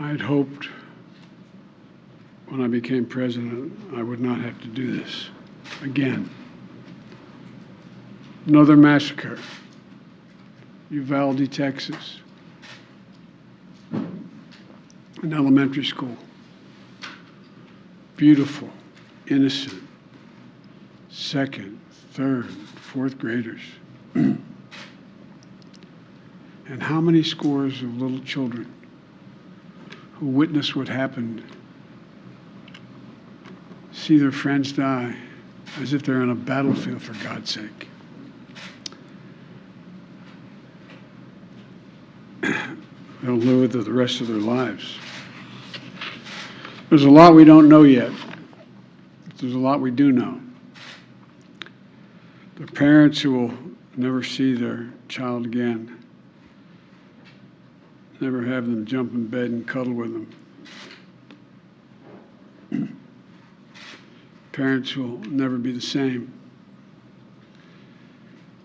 I had hoped when I became president I would not have to do this again. Another massacre, Uvalde, Texas, an elementary school. Beautiful, innocent, second, third, fourth graders. And how many scores of little children who witness what happened see their friends die as if they're on a battlefield, for God's sake. They'll live with it the rest of their lives. There's a lot we don't know yet. There's a lot we do know. The parents who will never see their child again, never have them jump in bed and cuddle with them. Parents who will never be the same.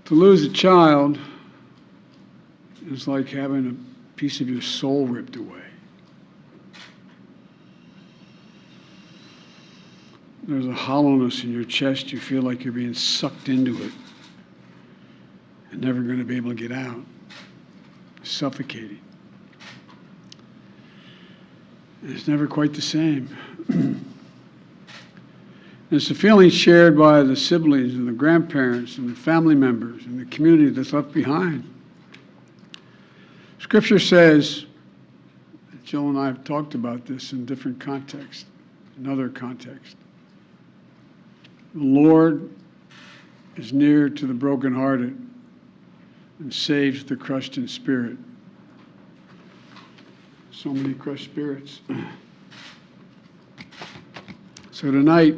To lose a child is like having a piece of your soul ripped away. There's a hollowness in your chest. You feel like you're being sucked into it and never going to be able to get out. Suffocating. And it's never quite the same. It's a feeling shared by the siblings and the grandparents and the family members and the community that's left behind. Scripture says, Jill and I have talked about this in different contexts, in other contexts. The Lord is near to the brokenhearted and saves the crushed in spirit. So many crushed spirits. So tonight,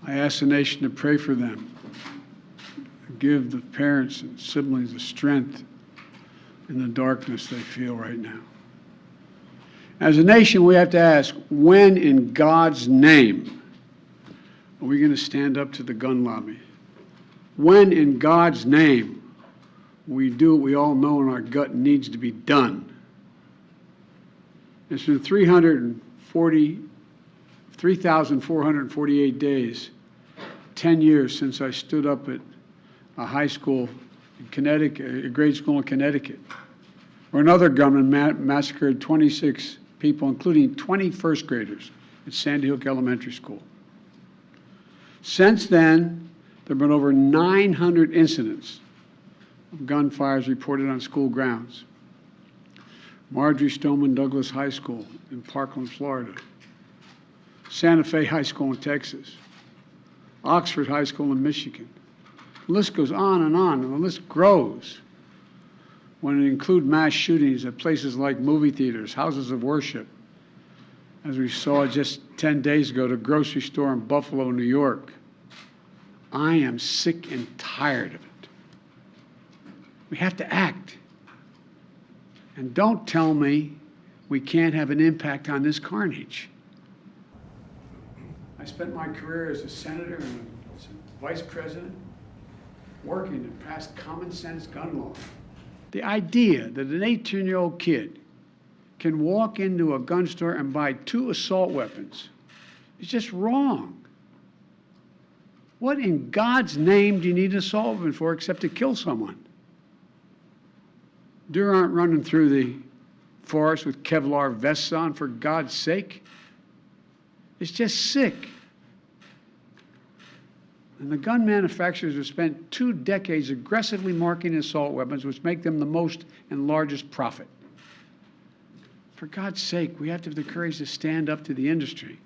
I ask the nation to pray for them, give the parents and siblings the strength in the darkness they feel right now. As a nation, we have to ask, when in God's name are we going to stand up to the gun lobby? When in God's name we do what we all know in our gut needs to be done? It's been 3,448 days, 10 years since I stood up at a high school in Connecticut, a grade school in Connecticut, where another gunman massacred 26 people, including 20 first graders at Sandy Hook Elementary School. Since then, there have been over 900 incidents of gunfires reported on school grounds. Marjory Stoneman Douglas High School in Parkland, Florida. Santa Fe High School in Texas. Oxford High School in Michigan. The list goes on, and the list grows when it includes mass shootings at places like movie theaters, houses of worship, as we saw just 10 days ago, the grocery store in Buffalo, New York. I am sick and tired of it. We have to act. And don't tell me we can't have an impact on this carnage. I spent my career as a senator and a vice president working to pass common sense gun law. The idea that an 18-year-old kid can walk into a gun store and buy 2 assault weapons is just wrong. What in God's name do you need an assault weapon for except to kill someone? Deer aren't running through the forest with Kevlar vests on, for God's sake. It's just sick. And the gun manufacturers have spent 2 decades aggressively marketing assault weapons, which make them the most and largest profit. For God's sake, we have to have the courage to stand up to the industry